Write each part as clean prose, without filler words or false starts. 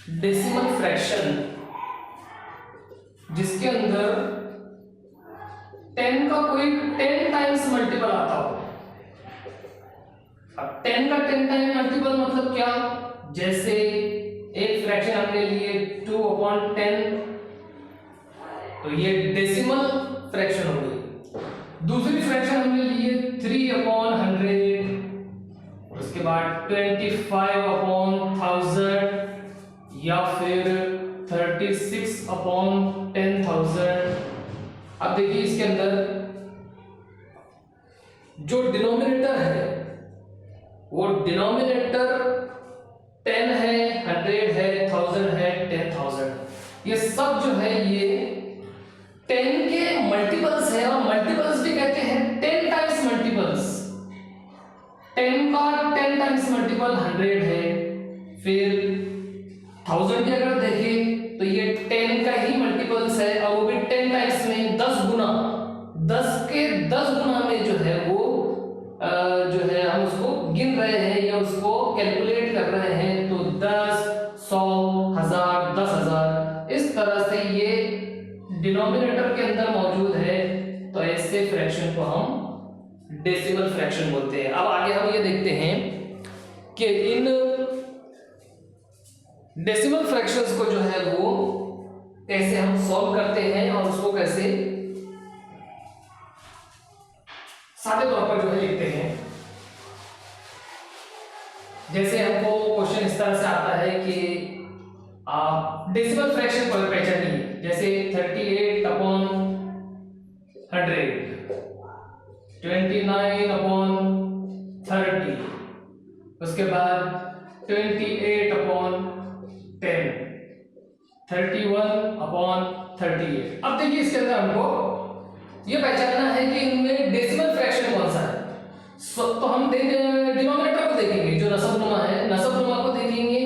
Decimal fraction जिसके अंदर 10 का कोई 10 टाइम्स मल्टीपल आता हो। अब 10 का 10 टाइम मल्टीपल मतलब क्या, जैसे एक फ्रैक्शन हमने लिए 2/10, तो ये डेसिमल फ्रैक्शन हो गई। दूसरी फ्रैक्शन हमने लिए 3/100, उसके बाद 25/1000 या फिर 36/10,000। अब देखिए इसके अंदर जो डिनोमिनेटर है वो डिनोमिनेटर 10 है, 100 है, 1000 है, 10,000, ये सब जो है ये 10 के मल्टीपल्स है। और मल्टीपल्स भी कहते हैं 10 टाइम्स मल्टीपल्स। 10 का 10 टाइम्स मल्टीपल 100 है, फिर 1000 की अगर देखें तो ये 10 का ही मल्टीपल्स है और वो भी 10 टाइम्स में 10 गुना, 10 के 10 गुना में जो है वो जो है हम उसको गिन रहे हैं या उसको कैलकुलेट कर रहे हैं। तो 10, 100, 1000, 10,000 इस तरह से ये डिनोमिनेटर के अंदर मौजूद है। तो ऐसे फ्रैक्शन को हम डेसिमल फ्रैक्शन बोलते हैं। अब आगे हम ये देखते हैं कि इन डेसिमल फ्रैक्शंस को जो है वो कैसे हम सॉल्व करते हैं और उसको कैसे सादे तौर पर जो है लिखते हैं। जैसे हमको क्वेश्चन इस तरह से आता है कि आप डेसिमल फ्रैक्शन पर पहचानिए, जैसे 38/100, 29/30, उसके बाद 28/10, 31/38। अब देखिए इसके अंदर हमको ये पहचानना है कि इनमें डेसिमल फ्रैक्शन कौन सा है। तो हम डिनोमिनेटर को देखेंगे, जो नसबनुमा है, नसबनुमा को देखेंगे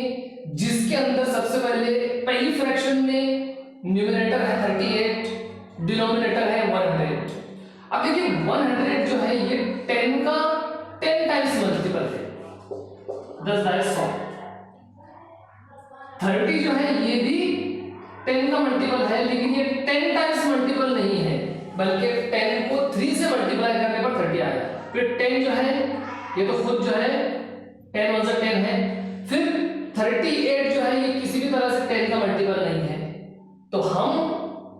जिसके अंदर सबसे पहले पहली फ्रैक्शन में न्यूमरेटर है 38, डिनोमिनेटर है 100। अब देखिए 100 जो है ये 10 का 10 टाइम्स मल्टीपल है, 10 दाए 100। 30 जो है ये भी 10 का मल्टीपल है, लेकिन ये 10 टाइम्स मल्टीपल नहीं है, बल्कि 10 को 3 से मल्टीप्लाई करने पर 30 आएगा। फिर 10 जो है ये तो खुद जो है 10 1 10 है। फिर 38 जो है ये किसी भी तरह से 10 का मल्टीपल नहीं है। तो हम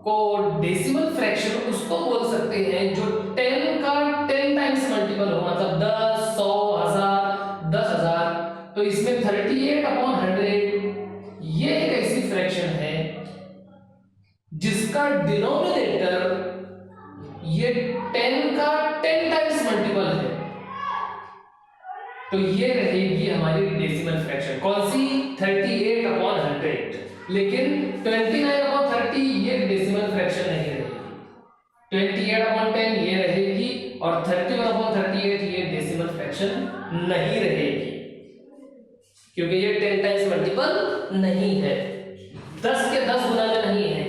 को डेसिमल फ्रैक्शन उसको बोल सकते हैं जो 10 का 10 टाइम्स मल्टीपल हो, मतलब 10, 100, 1000, 10,000। तो इसमें 38/100 ये एक ऐसी फ्रैक्शन है जिसका डिनोमिनेटर ये 10 का 10 टाइम्स मल्टीपल है। तो ये रहेगी हमारी डेसिमल फ्रैक्शन, कौन सी? 38/100। लेकिन 29/30 ये डेसिमल फ्रैक्शन नहीं रहेगी। 28/10 ये रहेगी और 31/38 ये डेसिमल फ्रैक्शन नहीं रहेगी, क्योंकि ये 10 टाइम्स मल्टीपल नहीं है, 10 के 10 गुना में नहीं है।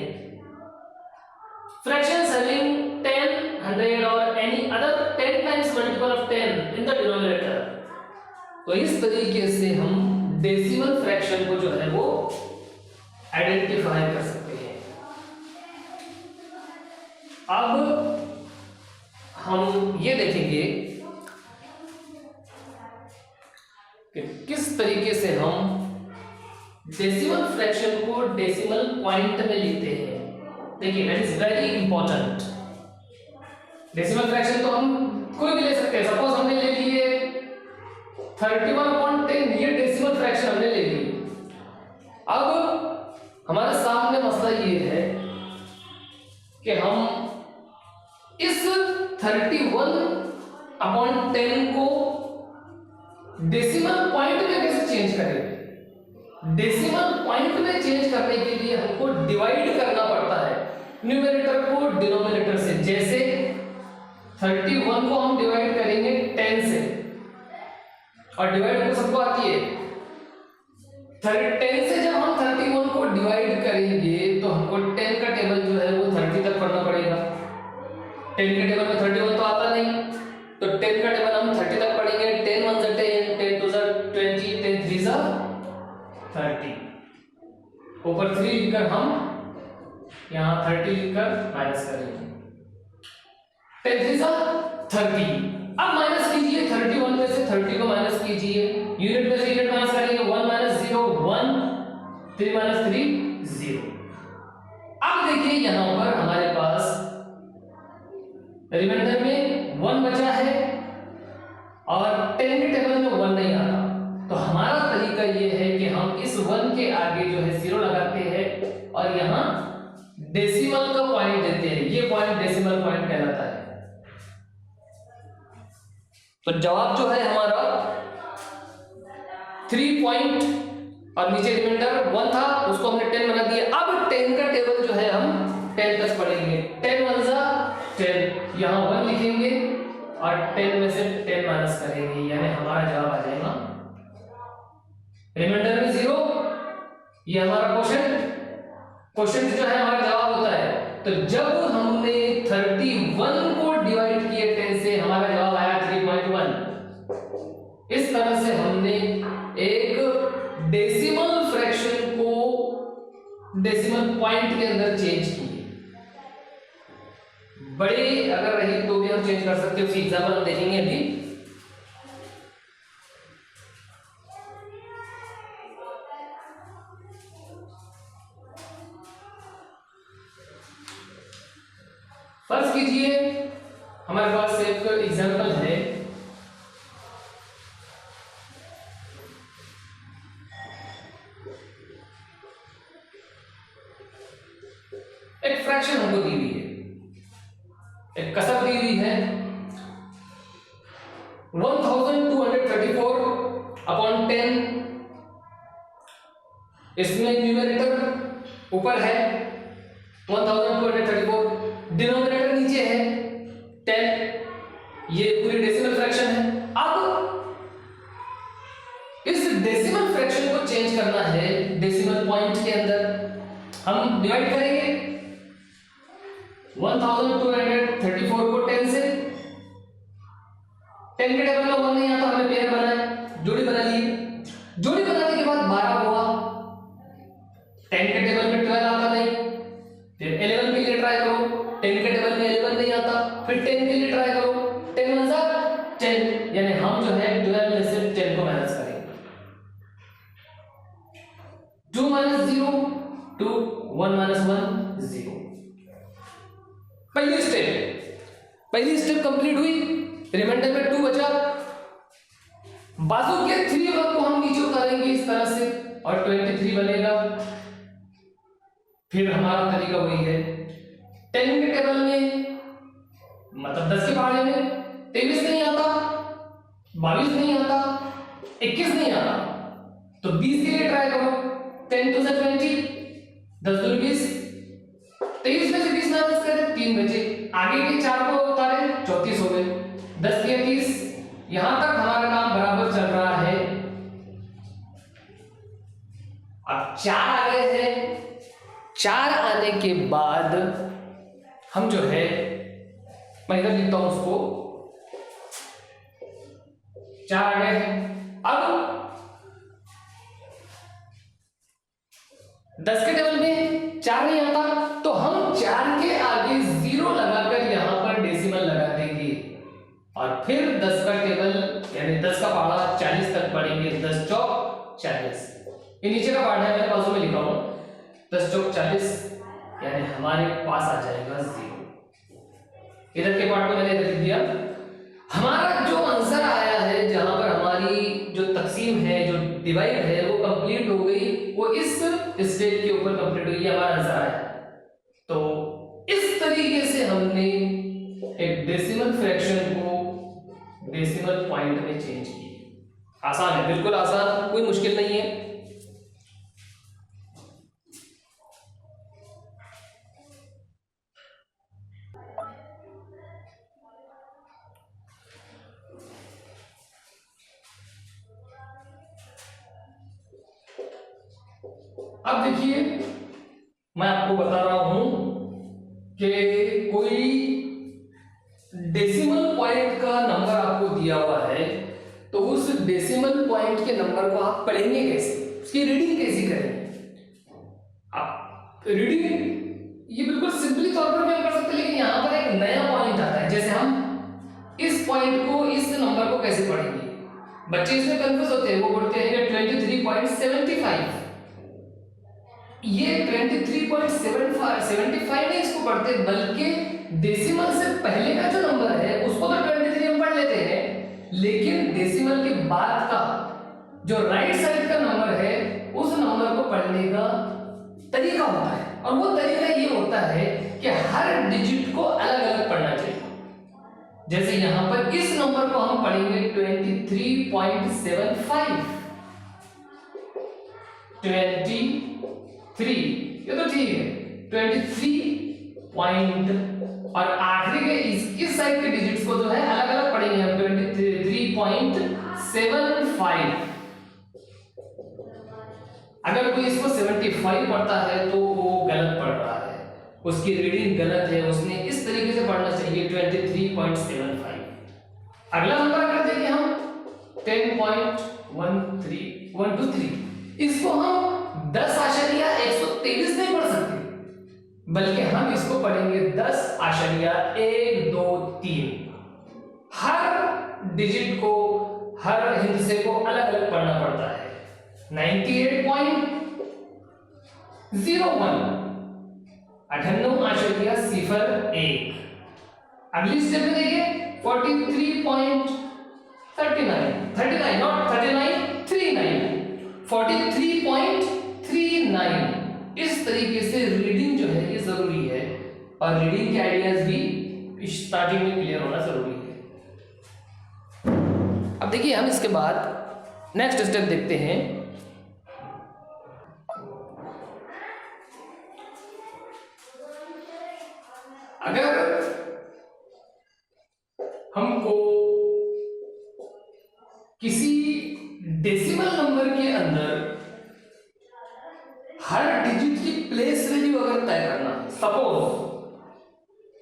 Fractions having 10, 100 or any other 10 times multiple of 10 in the denominator। तो इस तरीके से हम डेसिमल फ्रैक्शन को जो है वो आइडेंटिफाई कर सकते हैं। अब हम ये देखेंगे कि किस तरीके से हम डेसिमल फ्रैक्शन को डेसिमल पॉइंट में लिखते हैं। देखिए that is very important. Decimal fraction तो हम कोई भी ले सकते हैं। सपोज हमने ले लिए 31/10, ये डेसिमल फ्रैक्शन हमने ले ली। अब हमारे सामने मसला ये है कि हम इस 31/10 को डेसिमल पॉइंट में कैसे चेंज करेंगे। डेसिमल पॉइंट में चेंज करने के लिए हमको डिवाइड करना पड़ता है न्यूमरेटर को डिनोमिनेटर से। जैसे 31 को हम डिवाइड करेंगे 10 से, और डिवाइड तो सबको आती है। 10 से जब हम 31 को डिवाइड करेंगे तो हमको 10 का टेबल जो है वो 30 तक पढ़ना पड़ेगा। 10 के टेबल में 31 तो आता नहीं, तो 10 का टेबल हम 30 तक पढ़ेंगे। 10 1 10, 10 2 20, 10 3 30। ऊपर 3 लिखकर हम यहाँ 30 लिखकर माइनस करेंगे। 10 3 30। अब माइनस कीजिए 31 में से 30 को माइनस कीजिए, यूनिट में से यूनिट माइनस करेंगे, 1 माइनस 0 1, 3 माइनस 3 0। अब देखिए यहां पर हमारे पास रिमाइंडर में 1 बचा है और 10 के टेबल में 1 नहीं आता, तो हमारा तरीका यह है कि हम इस 1 के आगे जो है 0 लगाते हैं और यहां डेसिमल का पॉइंट देते हैं। ये पॉइंट डेसिमल पॉइंट कहलाता है। तो जवाब जो है हमारा 3 पॉइंट और नीचे रिमाइंडर 1 था, उसको हमने 10 बना दिया। अब 10 का टेबल जो है हम 10 तक पढ़ेंगे। 10 1 10, यहां 1 लिखेंगे और 10 में से 10 माइनस करेंगे, यानी हमारा जवाब आ जाएगा रिमाइंडर में 0। ये हमारा क्वेश्चन जो है हमारा जवाब होता है। तो जब हमने 31 को डिवाइड किए 10 से, हमारा जवाब आया 3.1। इस तरह से हमने एक डेसिमल फ्रैक्शन को डेसिमल पॉइंट के अंदर चेंज किए। बड़े अगर रही तो भी हम चेंज कर सकते हैं, उसकी एग्जांपल हम देखेंगे अभी। फर्ज कीजिए हमारे पास एक एग्जांपल है, एक फ्रैक्शन हमको दी हुई है, एक कसर दी हुई है 1234 अपॉन 10। इसमें न्यूमरेटर ऊपर है 1234, डिनोमिनेटर नीचे है 10। ये पूरी डेसिमल फ्रैक्शन है। अब इस डेसिमल फ्रैक्शन को चेंज करना है डेसिमल पॉइंट के अंदर। हम डिवाइड करेंगे 1234 को 10 से। 10 के टेबल में 1 नहीं आता, हमें पेयर बनाए, जोड़ी बना ली। जोड़ी बनाने के बाद 12 हुआ। 10 के टेबल में 12 आता नहीं, फिर 11 के लिए ट्राई करो। 10 के टेबल में 11 नहीं आता, फिर 10 के लिए ट्राई करो। 10 1 10, यानी हम जो है 12 में से 10 को माइनस करेंगे। 2 माइनस 0 2, 1 माइनस 1 0। पहली स्टेप कंप्लीट हुई, रिमाइंडर में 2 बचा। बाजू के 3 वर्ग को हम नीचे उतारेंगे इस तरह से और 23 बनेगा। फिर हमारा तरीका वही है, 10 के टेबल में मतलब 10 के पहाड़े में 23 नहीं आता, 22 नहीं आता, 21 नहीं आता, तो 20 के लिए ट्राई करो। 10 2 20, 10 2 20, 23 में से 20 माइनस करें 3 बचे, आगे के 4 को उतारे 34 हो गए। 10 के 30, यहां तक हमारा काम बराबर चल रहा है। अब 4 आ गए हैं। 4 आने के बाद हम जो है, मैं इधर लिखता हूं उसको, 4 आ गए हैं। अब 10 के टेबल में 4 नहीं आता, तो हम 4 के आगे 0 लगाकर यहां पर डेसिमल लगा देंगे और फिर 10 का टेबल यानी 10 का पहाड़ा 40 तक पढ़ेंगे। 10 चौक 40, ये नीचे का पहाड़ा है, मैंने बाजू में लिखा हूं 10 चौक 40, यानी हमारे पास आ जाएगा 0। इधर के पार्ट को मैंने इधर लिख दिया। हमारा जो आंसर आया है, जहां पर हमारी जो तकसीम है, जो डिवाइड है, वो कंप्लीट हो गई, वो इस स्टेज के ऊपर कंप्लीट हुई, हमारा आंसर आया। तो इस तरीके से हमने एक डेसिमल फ्रैक्शन को डेसिमल पॉइंट में चेंज किया। आसान है, बिल्कुल आसान, कोई मुश्किल नहीं है। अब देखिए, मैं आपको बता रहा हूं कि कोई डेसिमल पॉइंट का नंबर आपको दिया हुआ है, तो उस डेसिमल पॉइंट के नंबर को आप पढ़ेंगे कैसे, उसकी रीडिंग कैसे करेंगे। रीडिंग ये बिल्कुल सिंपली तौर पर भी हम कर सकते हैं, लेकिन यहाँ पर एक नया पॉइंट आता है। जैसे हम इस पॉइंट को, इस नंबर को कैसे पढ़ेंगे, बच्चे इसमें कंफ्यूज होते हैं। वो बोलते हैं कि 23.75, ये 23.75 नहीं इसको पढ़ते, बल्कि डेसिमल से पहले का जो नंबर है उसको तो 23 हम पढ़ लेते हैं, लेकिन डेसिमल के बाद का जो राइट साइड का नंबर है उस नंबर को पढ़ने का तरीका होता है। और वो तरीका ये होता है कि हर डिजिट को अलग अलग पढ़ना चाहिए। जैसे यहां पर इस नंबर को हम पढ़ेंगे 23.75, 23, ये तो ठीक है, 23 पॉइंट, और आखिरी के इस साइड के डिजिट्स को जो है अलग अलग पढ़ेंगे हम 23.75। अगर कोई इसको 75 पढ़ता है तो वो गलत पढ़ रहा है, उसकी रीडिंग गलत है, उसने इस तरीके से पढ़ना चाहिए 23.75। अगला नंबर अगर देखें हम 10.123, इसको हम 10.123 नहीं पढ़ सकते, बल्कि हम इसको पढ़ेंगे 10.123। हर डिजिट को, हर हिस्से को अलग अलग पढ़ना पड़ता है। 98.01, 98.01। अगली स्टेप में देखिए 43.39, नॉट 39, 39, 43.39। इस तरीके से रीडिंग जो है ये जरूरी है, और रीडिंग के आइडियाज भी स्टार्टिंग में क्लियर होना जरूरी है। अब देखिए हम इसके बाद नेक्स्ट स्टेप देखते हैं। अगर हमको किसी डेसिमल नंबर के अंदर हर डिजिट की प्लेस वैल्यू अगर तय करना, सपोज,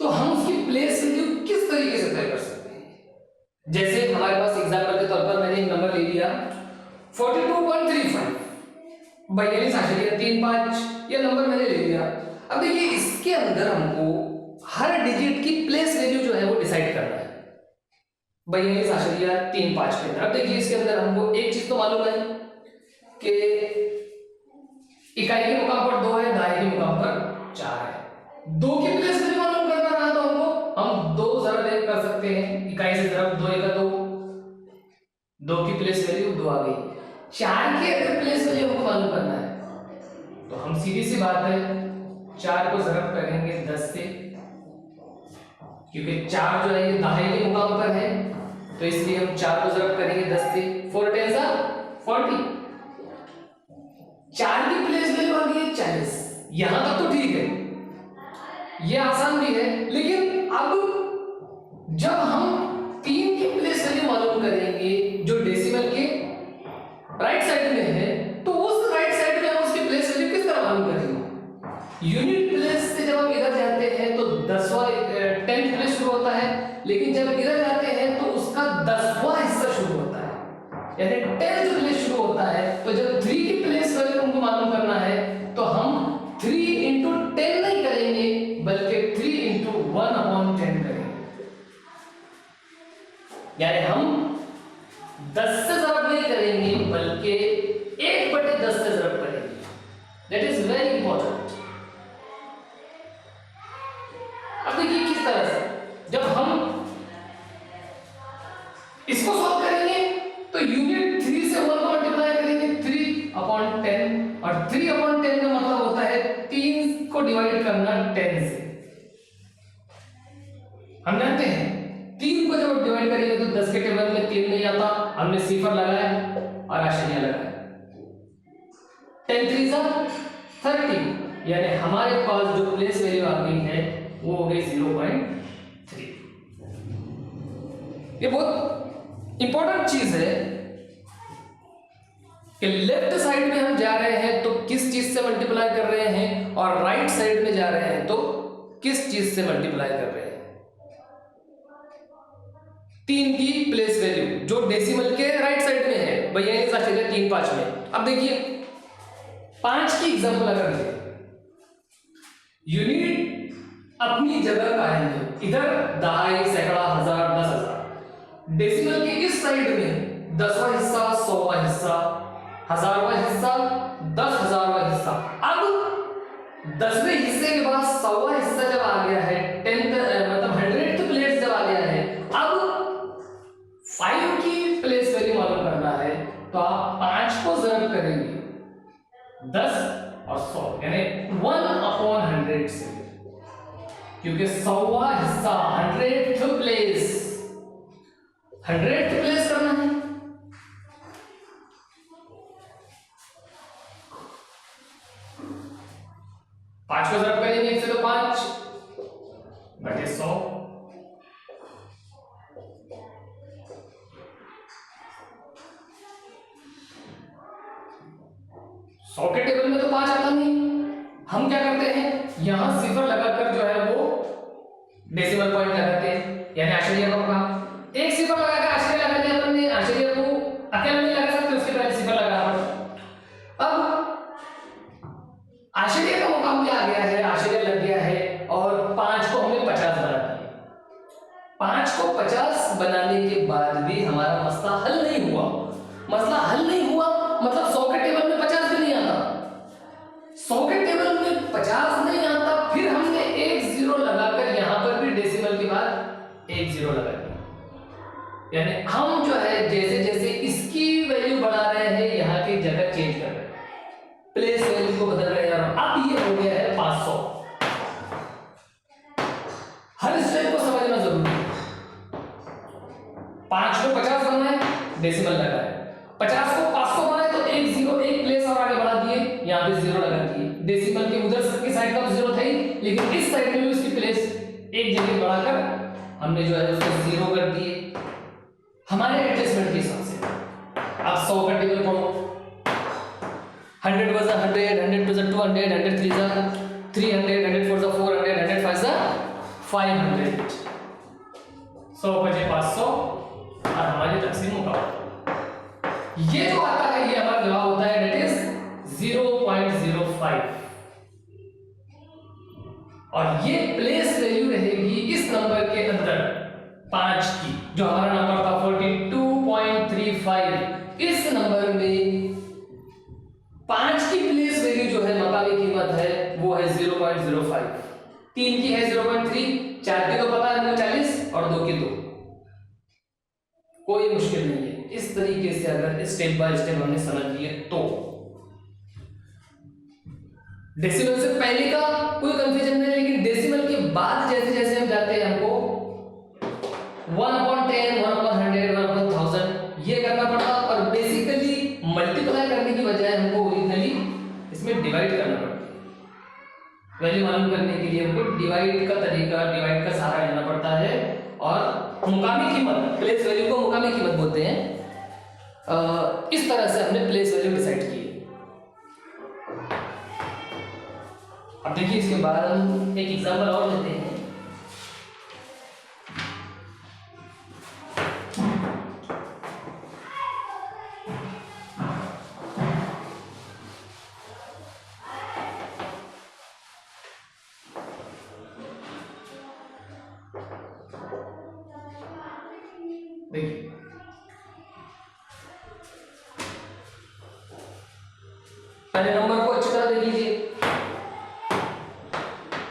तो हम उसकी प्लेस वैल्यू किस तरीके से तय कर सकते हैं। जैसे हमारे पास एग्जांपल के तौर पर मैंने एक नंबर ले लिया 42.35, 42.35, ये नंबर मैंने ले लिया। अब देखिए इसके अंदर हमको हर डिजिट की प्लेस वैल्यू जो है वो डिसाइड करना है 42.35 के अंदर। अब देखिए इसके अंदर हमको एक चीज तो मालूम है कि इकाई के मुकाम पर 2 है, दहाई के मुकाम पर 4 है। 2 की प्लेस वैल्यू मालूम करना रहा तो हम 2 जरा देख कर सकते हैं, इकाई से जरा 2 का 2 की प्लेस वैल्यू 2 आ गई। 4 की अगर प्लेस वैल्यू हमको मालूम करना है तो हम सीधी सी बात है 4 को जरब करेंगे 10 से, क्योंकि 4 जो है ये दहाई के मुकाम पर है, तो इसलिए हम 4 को जरब करेंगे 10 से। 4 10 40। 4 की प्लेस वैल्यू आ गई है 40। यहां तक तो ठीक है, ये आसान भी है, लेकिन अब जब हम 3 की प्लेस वैल्यू मालूम करेंगे जो डेसिमल के राइट साइड में है, तो उस राइट साइड में हम उसकी प्लेस वैल्यू किस तरह मालूम करेंगे। यूनिट प्लेस से जब हम इधर जाते हैं तो 10वां 10th प्लेस शुरू होता है, लेकिन जब इधर जाते हैं तो उसका 10वां हिस्सा शुरू होता है, यानी 10th प्लेस शुरू होता है। तो जब 3 की प्लेस वैल्यू हमको मालूम करना है तो हम 3 into 10 नहीं करेंगे, बल्कि 3 into 1/10 करेंगे, यानी हम 10 से जरब नहीं करेंगे, बल्कि 1/10 से जरब करेंगे। That is very important. अब देखिए किस तरह से जब हम इसको सॉल्व करेंगे तो यूनिट 3 से 1 को मल्टीप्लाई करेंगे 3/10, और 3/10 का मतलब होता है 3 को डिवाइड करना 10 से। हम जानते हैं 3 को जब डिवाइड करेंगे तो 10 के टेबल में 3 नहीं आता, हमने सिफर लगाया और आशनिया लगाया। 10 3 30, यानी हमारे पास जो प्लेस वैल्यू आ गई है वो हो गई 0.3। ये बहुत इंपॉर्टेंट चीज है कि लेफ्ट साइड में हम जा रहे हैं तो किस चीज से मल्टीप्लाई कर रहे हैं, और राइट साइड में जा रहे हैं तो किस चीज से मल्टीप्लाई कर रहे हैं। 3 की प्लेस वैल्यू जो डेसिमल के राइट साइड में है, 42.35 में। अब देखिए 5 की एग्जांपल अगर देखें यूनिट अपनी जगह कायम है, इधर दहाई, सैकड़ा, हजार, 10,000। डेसिमल के इस साइड में 10वां हिस्सा, 100वां हिस्सा, 1000वां हिस्सा, 10,000वां हिस्सा। अब 10वें हिस्से के बाद 100वां हिस्सा जब आ गया है, 100th प्लेस जब आ गया है, अब 5 की प्लेस वैल्यू मालूम करना है, तो आप 5 को ज़र्ब करेंगे 10 और 100, यानी 1/100 से, क्योंकि 100वां हिस्सा 100th प्लेस, 100th प्लेस करना है। पांच को ज़र्ब करेंगे 1 से, तो 5 बटे 100। सौ के टेबल में तो 5 आता नहीं, हम क्या करते हैं, यहां सिफर लगाकर जो है वो डेसिमल पॉइंट लगाते हैं, यानी आश्चर्य का होगा। एक सिफर लगाकर आश्चर्य लगा दिया अपन ने, आश्चर्य को अकेले नहीं लगा सकते, उसके पहले सिफर लगाना। अब आश्चर्य का मुकाबला आ गया है, आश्चर्य लग गया है, और 5 को हमने 50 बना दिया। 5 को 50 बनाने के बाद भी हमारा मसला हल नहीं हुआ। मसला हल नहीं हुआ मतलब 100 के टेबल में 50 भी नहीं आता, 100 के टेबल में 50 नहीं आता, फिर हमने एक जीरो लगाकर यहां पर भी डेसिमल के बाद एक जीरो लगा दिया, यानी हम जो है जैसे जैसे इसकी वैल्यू बढ़ा रहे हैं, यहां की जगह चेंज कर रहे हैं, प्लेस वैल्यू को बदल रहे हैं। अब ये हो गया है 500। हर स्टेप को समझना जरूरी है। 5 को 50 बनना है, डेसिमल लगा है, 50 को 500 बनाए तो एक जीरो, एक प्लेस और आगे बढ़ा दिए, यहां पे जीरो लगा दिए। डेसिमल के उधर की साइड का तो जीरो था ही, लेकिन इस साइड में भी उसकी प्लेस एक जगह बढ़ाकर हमने जो है उसको जीरो कर दिए हमारे एडजस्टमेंट के हिसाब से। अब 100 का टेबल पढ़ो, 100 was 100, 100 was 200, 100 3 was 300, 100 4 was 400, 100 5 was 500। 100 बचे 500 और हमारी तकसीम मुकम्मल। ये जो आता है ये हमारा जवाब होता है, दैट इज 0.05, और ये प्लेस वैल्यू रहेगी इस नंबर के अंदर 5 की, जो हमारा नंबर था 42.35। इस नंबर में 5 की प्लेस वैल्यू जो है, मकामी कीमत है, वो है 0.05। 3 की है 0.3, 4 की तो पता है 40 और 2 की 2, कोई मुश्किल नहीं है। इस तरीके से अगर स्टेप बाय स्टेप हमने समझ लिए तो डेसिमल से पहले का कोई कंफ्यूजन नहीं, लेकिन डेसिमल के बाद जैसे जैसे हम जाते हैं हमको 1/10, 1/100, 1/1000 ये करना पड़ता, और बेसिकली मल्टीप्लाई करने की बजाय हमको ओरिजिनली इसमें डिवाइड करना पड़ता है। वैल्यू मालूम करने के लिए हमको डिवाइड का तरीका, डिवाइड का सहारा लेना पड़ता है, और मुकामी कीमत, प्लेस वैल्यू को मुकामी कीमत बोलते हैं। इस तरह से हमने प्लेस वैल्यू डिसाइड की। अब देखिए इसके बाद हम एक एग्जांपल और लेते हैं। देखिए पहले नंबर को अच्छी तरह देख लीजिए।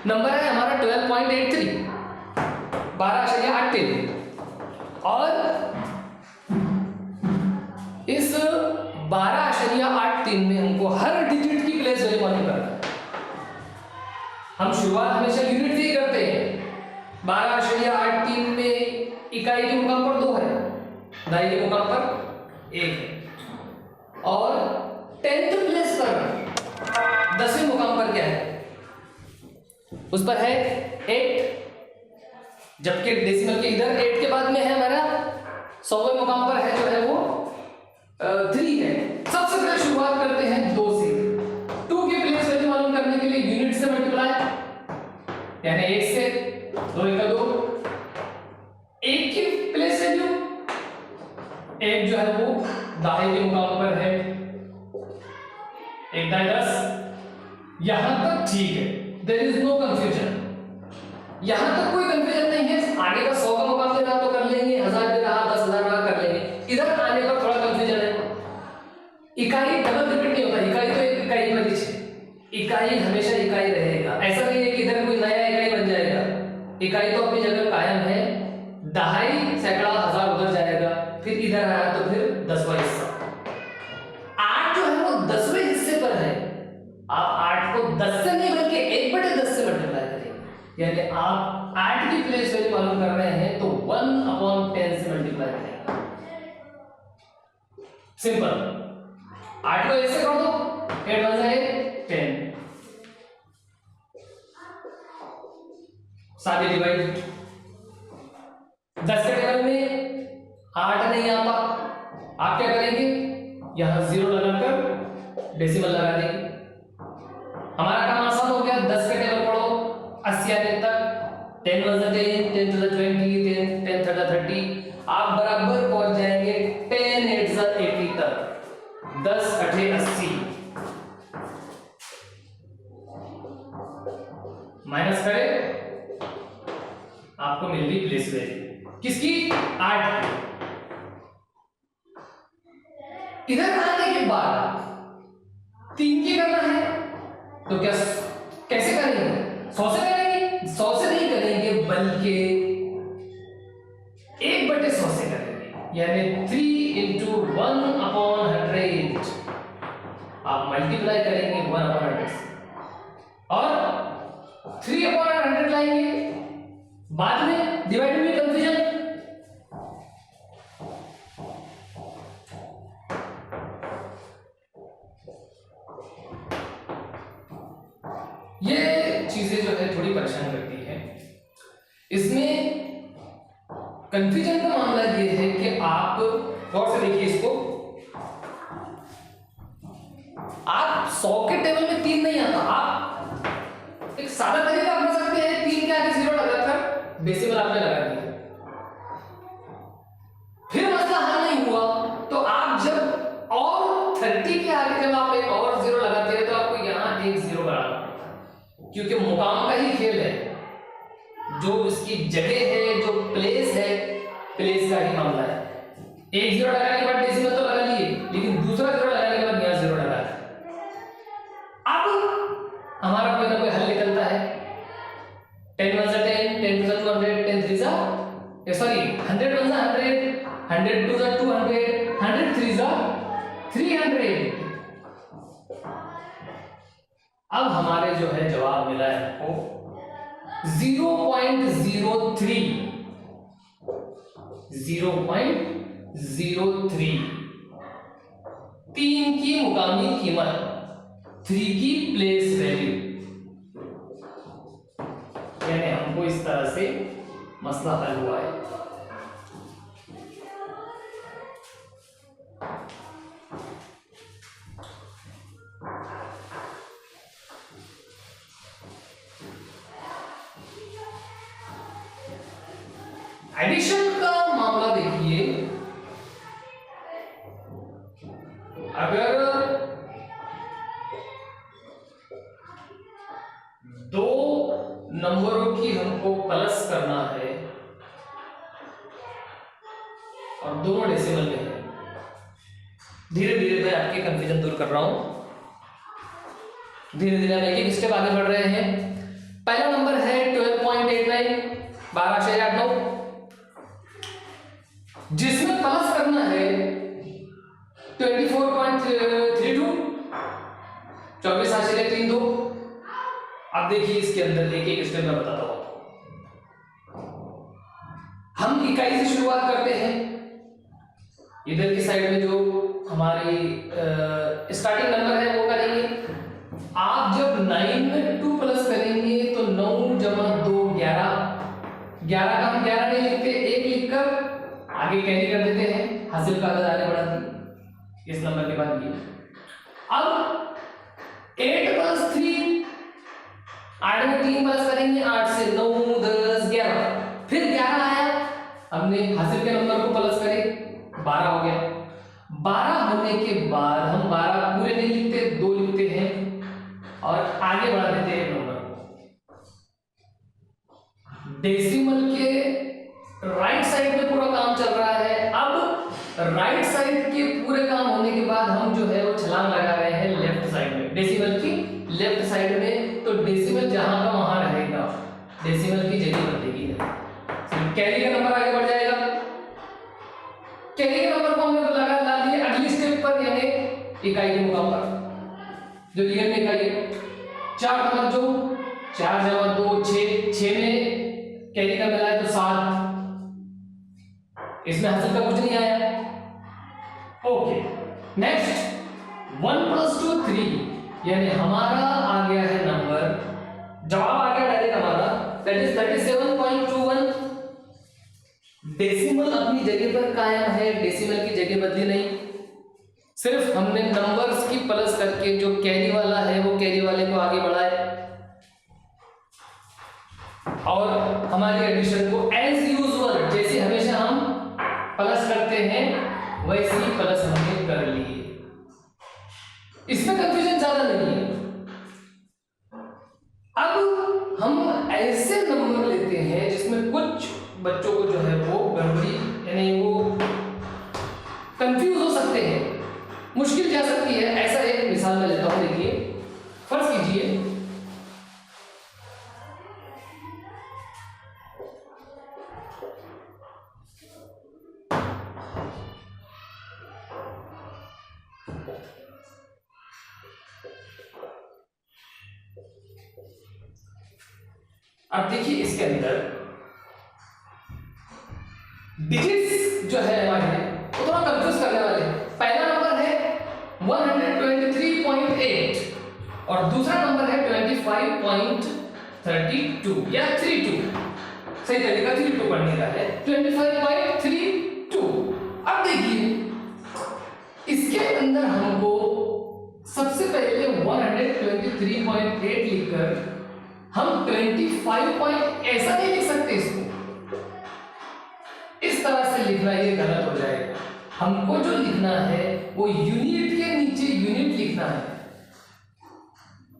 नंबर है हमारा 12.83, 12.83, और इस 12.83 में हमको हर डिजिट की प्लेस वैल्यू मालूम करना है। हम शुरुआत हमेशा यूनिट से ही करते हैं। 12.83 में इकाई के मुकाम पर 2 है, दहाई के मुकाम पर 1 है, और 10th प्लेस पर 10वें मुकाम पर क्या है, उस पर है 8, जबकि डेसिमल के इधर 8 के बाद में है हमारा 100वें मुकाम पर है जो है वो 3 है। सबसे पहले शुरुआत करते हैं 2 से। 2 की प्लेस वैल्यू मालूम करने के लिए यूनिट से मल्टीप्लाई, यानी 1 से 2 1 2, 1 की प्लेस वैल्यू 1 जो है वो दाएं के मुकाम पर है, 1 दाएं 10, यहां तक ठीक है। There is no confusion. यहां तक कोई कंफ्यूजन नहीं है। आगे का 100 का मुकाबले रहा तो कर लेंगे, 1000 पे रहा 10,000 रहा कर लेंगे। इधर आने पर थोड़ा कंफ्यूजन है। इकाई डबल रिपीट नहीं होता, इकाई तो एक इकाई बनी है, इकाई हमेशा इकाई रहेगा। ऐसा नहीं है कि इधर कोई नया इकाई बन जाएगा। इकाई तो अपनी जगह कायम है। दहाई सैकड़ा हजार उधर जाएगा, फिर इधर आया तो फिर 10वां हिस्सा। 8 जो है वो 10वें हिस्से पर है। आप 8 को 10 से नहीं बल्कि 1/10 से मल्टीप्लाई करेंगे। यानी आप 8 की प्लेस वैल्यू मालूम कर रहे हैं तो 1/10 से मल्टीप्लाई करेंगे। सिंपल। 8 को ऐसे कर दो, 8 1 है 10, सारे डिवाइड। 10 के टेबल में 8 नहीं आता, आप क्या करेंगे, यहां 0 लगाकर डेसिमल लगा देंगे। हमारा काम आसान हो गया। 10 के टेबल पढ़ो 80 आने तक। 10 1 10, 10 2 20, 10 3 30। आप बराबर पहुंच जाएंगे 10 8 80 तक। 10 8 80 माइनस करें, आपको मिल गई प्लेस वैल्यू किसकी, 8 की। इधर आने के बाद 3 की करना है तो क्या कैसे करेंगे, 100 से करेंगे। 100 से नहीं करेंगे बल्कि 1/100 से करेंगे, यानी 3 × 1/100। आप मल्टीप्लाई करेंगे 1/100 से और 3/100 लाएंगे। बाद में डिवाइड में कंफ्यूजन। ये चीजें जो है थोड़ी परेशान करती है। इसमें कंफ्यूजन का मामला ये है कि आप गौर से देखिए इसको। आप 100 के टेबल में 3 नहीं आता। आप एक सादा तरीका अपना सकते हैं, 3 के आगे 0 लगाकर डेसिमल आपने लगा दिया। फिर मसला हल नहीं हुआ तो आप जब और 30 के आगे जब आप एक और 0 लगाते हैं तो आपको यहां एक 0 बढ़ाना पड़ता है, क्योंकि मुकाम का ही खेल है। जो इसकी जगह है, जो प्लेस है, प्लेस का ही मामला है। एक 0 लगाने के बाद डेसिमल तो लगा लिए, लेकिन दूसरा 0 लगाने के बाद यहां 0 लगा। अब हमारा कोई ना कोई हल निकलता है। 10 1 10, 10 2 100, 10 3 सॉरी 100 1 100, 100 2 200, 100 3 300। अब हमारे जो है जवाब मिला है आपको 0.03। 0.03 3 की मुकामी कीमत, 3 की प्लेस वैल्यू। यानी हमको इस तरह से मसला हल हुआ है। एडिशन का मामला देखिए। अगर 2 नंबरों की हमको प्लस करना है और दोनों डेसिमल में है, धीरे धीरे मैं आपके कंफ्यूजन दूर कर रहा हूं। धीरे धीरे हम एक स्टेप आगे बढ़ रहे हैं। पहला नंबर है 12.89, 12.89, जिसमें प्लस करना है 24.32, 24.32। अब देखिए इसके अंदर एक एक स्टेप मैं बताता हूं। हम इकाई से शुरुआत करते हैं। इधर की साइड में जो हमारी स्टार्टिंग नंबर है वो करेंगे। आप जब 9 में 2 प्लस करेंगे तो 9 जमा 2 11। 11 का हम 11 नहीं लिखते, 1 लिखकर आगे कैरी कर देते हैं, हासिल का आगे आगे बढ़ाती इस नंबर के बाद ये। अब 8 + 3, 8 में 3 प्लस करेंगे, 8 से 9 10 11, फिर 11 आया, हमने हासिल के नंबर को प्लस करे, 12 हो गया। 12 होने के बाद हम 12 पूरे नहीं लिखते, 2 लिखते हैं और आगे बढ़ा देते हैं नंबर को। डेसिमल के राइट साइड में पूरा काम चल रहा है। अब राइट साइड के पूरे काम होने के बाद हम जो है वो छलांग लगा रहे हैं लेफ्ट साइड में, डेसिमल की लेफ्ट साइड में। तो डेसिमल जहां का वहां रहेगा, डेसिमल की जगह बदलेगी नहीं। कैरी का नंबर आगे बढ़ जाएगा। कैरी के नंबर को हमने लगा ला दिए अगली स्टेप पर, यानी इकाई के मुकाम पर जो लिखने में इकाई है। 4 समझो, 4 जमा 2 6, 6 में कैरी का मिला है तो 7, इसमें हासिल का कुछ नहीं आया। ओके, नेक्स्ट 1 + 2 3, यानी हमारा आ गया है नंबर, जवाब आ गया डायरेक्ट हमारा, दैट इज 37.21। डेसिमल अपनी जगह पर कायम है, डेसिमल की जगह बदली नहीं, सिर्फ हमने नंबर्स की प्लस करके जो कैरी वाला है वो कैरी वाले को आगे बढ़ाया और हमारी एडिशन को एज यूजुअल जैसे हमेशा हम प्लस करते हैं वैसे ही प्लस हमने कर लिए। इसमें कंफ्यूजन ज्यादा नहीं है। अब हम ऐसे नंबर लेते हैं जिसमें कुछ बच्चों को जो है वो गड़बड़ी यानी वो कंफ्यूज हो सकते हैं, मुश्किल जा सकती है। ऐसा एक मिसाल मैं लेता हूं, देखिए फर्ज कीजिए अब देखिए इसके अंदर डिजिट्स जो है हमारे वो थोड़ा कंफ्यूज करने वाले हैं। पहला नंबर है 123.8 और दूसरा नंबर है 25.32 या 32, सही तरीका 32 पढ़ने का है, 25.32। अब देखिए इसके अंदर हमको सबसे पहले 123.8 लिखकर हम 25 ऐसा नहीं लिख सकते, इसको इस तरह से लिखना ये गलत हो जाएगा। हमको जो लिखना है वो यूनिट के नीचे यूनिट लिखना है।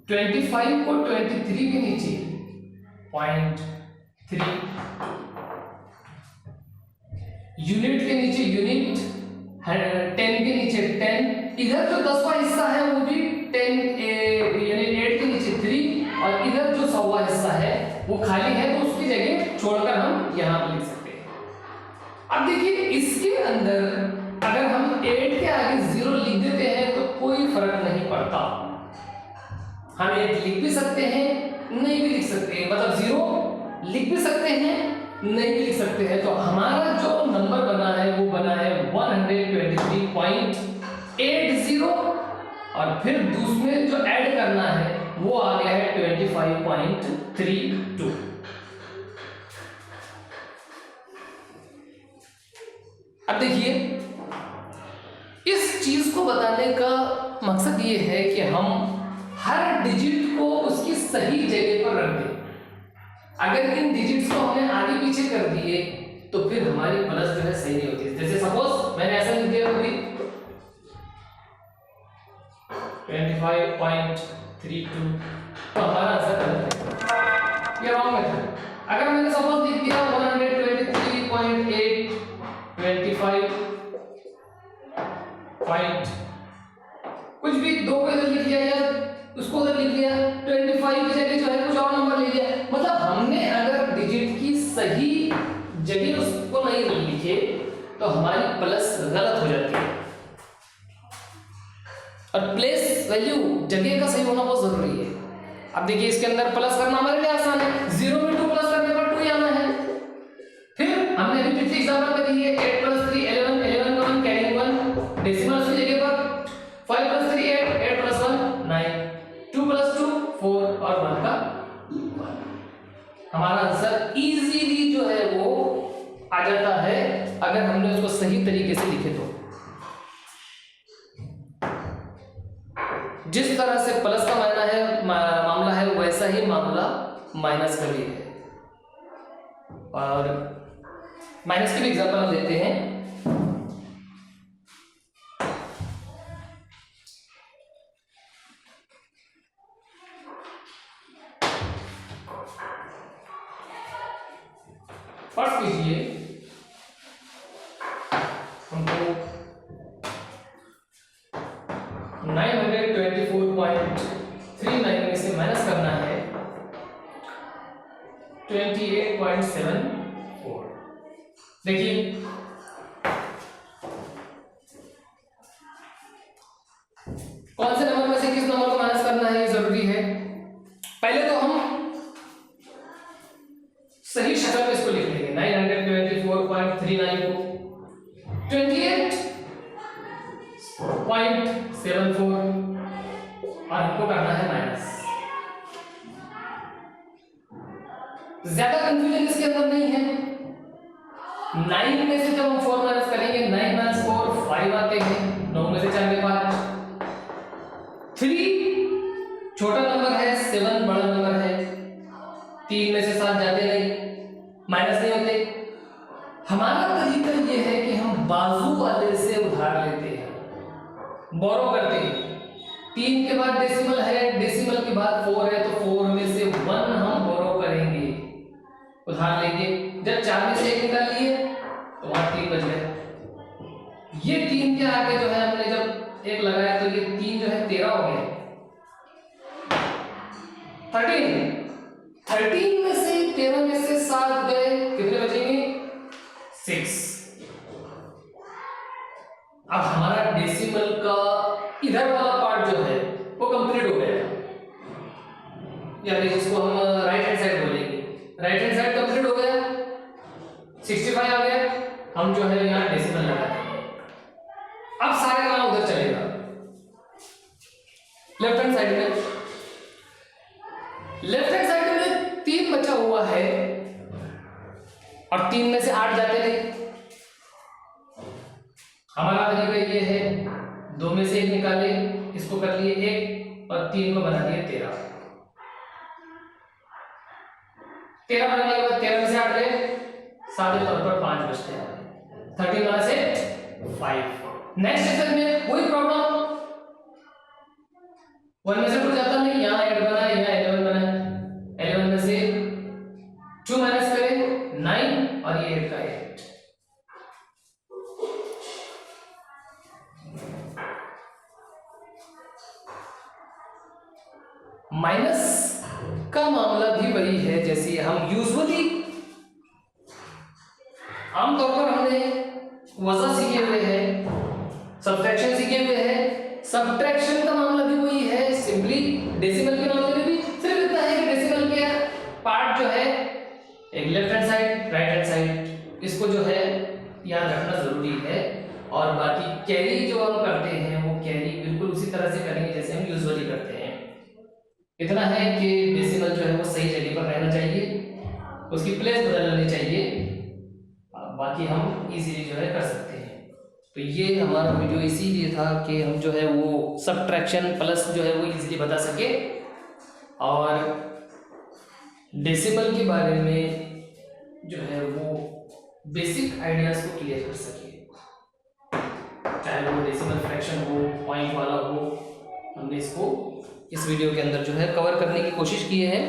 25 को 23 के नीचे 0.3, यूनिट के नीचे यूनिट, 10 के नीचे 10, इधर जो 10वां हिस्सा है वो भी 10 यानी 8 के नीचे 3 और इधर जो 100वां हिस्सा है वो खाली है तो उसकी जगह छोड़कर हम यहां पर लिख सकते हैं। अब देखिए इसके अंदर अगर हम 8 के आगे 0 लिख देते हैं तो कोई फर्क नहीं पड़ता, हम 8 लिख भी सकते हैं नहीं भी लिख सकते हैं, मतलब 0 लिख भी सकते हैं नहीं भी लिख सकते हैं। तो हमारा जो नंबर बना है वो बना है 123.80 और फिर दूसरे जो ऐड करना है वो आ गया है 25.32। अब देखिए इस चीज को बताने का मकसद ये है कि हम हर डिजिट को उसकी सही जगह पर रख दें। अगर इन डिजिट्स को हमने आगे पीछे कर दिए तो फिर हमारी प्लस जो है सही नहीं होती। जैसे सपोज मैंने ऐसा लिख दिया अभी 25.32 तो हमारा आंसर गलत है, ये रॉन्ग मेथड। अगर मैंने सपोज लिख दिया 123.8 25 पॉइंट कुछ भी दो को इधर लिख लिया या उसको उधर लिख लिया, 25 की जगह जो है कुछ और नंबर ले लिया, मतलब हमने अगर डिजिट की सही जगह उसको नहीं लिखे तो हमारी प्लस गलत हो जाती है। और प्लेस वैल्यू जगह का सही होना बहुत जरूरी है। अब देखिए इसके अंदर प्लस करना हमारे लिए आसान है, 0 में 2 प्लस करने पर 2 ही आना है। फिर हमने अभी पिछले एग्जांपल में दी है 8 + 3 11, 11 का 1 कैरिंग 1, डेसिमल की जगह पर 5 + 3 8, 8 + 1 9, 2 + 2 4 और 1 का 1। हमारा आंसर इजीली जो है वो आ जाता है अगर हमने उसको सही तरीके से लिखे तो। जिस तरह से प्लस का मामला है वैसा ही मामला माइनस का भी है, और माइनस की भी एग्जांपल हम लेते हैं। फर्स्ट कीजिए, हमको 924.39 में से माइनस करना है 28.74। देखिए कौन से नंबर में से किस नंबर को माइनस करना है ये जरूरी है। पहले तो हम सही शक्ल में इसको लिख लेंगे। 924.39 को 28.74 और हमको करना है माइनस। ज्यादा कंफ्यूजन इसके अंदर नहीं है। 9 में से जब हम 4 माइनस करेंगे 9 माइनस 4 5 आते हैं। 9 में से 4 में 5। 3 छोटा नंबर है, 7 बड़ा नंबर है। 3 में से 7 जाते नहीं, माइनस नहीं होते। हमारा तरीका यह है कि हम बाजू वाले से उधार लेते हैं, बोरो करते हैं। 3 के बाद डेसिमल है, डेसिमल के बाद 4 है, तो 4 में से 1 हम बोरो करेंगे, उधार लेंगे। जब 4 में से 1 निकाल लिए तो वहां 3 बच गए। ये 3 के आगे जो है हमने जब 1 लगाया तो ये 3 जो है 13 हो गया। 13 में से 13 में से 7 गए, कितने बचेंगे? 6। अब हमारा डेसिमल का इधर वाला पार्ट जो है वो कंप्लीट हो गया, यानी जिसको हम राइट हैंड साइड बोलेंगे। राइट हैंड साइड कंप्लीट हो गया, 65 आ गया। हम जो है यहाँ डेसिमल लगाते हैं। अब सारे काम उधर चलेगा। लेफ्ट हैंड साइड में 3 बचा हुआ है और 3 में से 8 जाते थे। हमारा तरीका ये है, 2 में से 1 निकाले, इसको कर लिए 1 और 3 को बना दिए 13। 13 बनाने के बाद 13 में से 8 गए, सादे तौर पर 5 बचते हैं। 13 माइनस 8 5। नेक्स्ट स्टेप में वही प्रॉब्लम, 1 में से कुछ जाता नहीं, यहाँ 8 बना है, यहाँ 11 बना है। 11 में से 2 माइनस करें 9 और ये 8 का 8। माइनस का मामला भी वही है जैसे हम यूजुअली आमतौर पर हमने वज़न सीखे हुए हैं, सब्ट्रैक्शन सीखे हुए हैं। सब्ट्रैक्शन का मामला भी वही है, सिंपली डेसिमल के मामले में भी सिर्फ इतना है कि डेसिमल के पार्ट जो है एक left hand side, right hand side, इसको जो है याद रखना जरूरी है। और बाकी कैरी जो हम करते हैं वो कैरी बिल्कुल उसी तरह से करेंगे जैसे हम यूजुअली करते हैं। इतना है कि डेसिमल जो है वो सही जगह पर रहना चाहिए, उसकी प्लेस बदलनी चाहिए, बाकी हम इजीली जो है कर सकते हैं। तो ये हमारा वीडियो इसीलिए था कि हम जो है वो सब्ट्रैक्शन प्लस जो है वो इजीली बता सके और डेसिमल के बारे में जो है वो बेसिक आइडियाज को क्लियर कर सके, चाहे वो डेसिमल फ्रैक्शन हो, पॉइंट वाला हो। हमने इसको इस वीडियो के अंदर जो है कवर करने की कोशिश की है।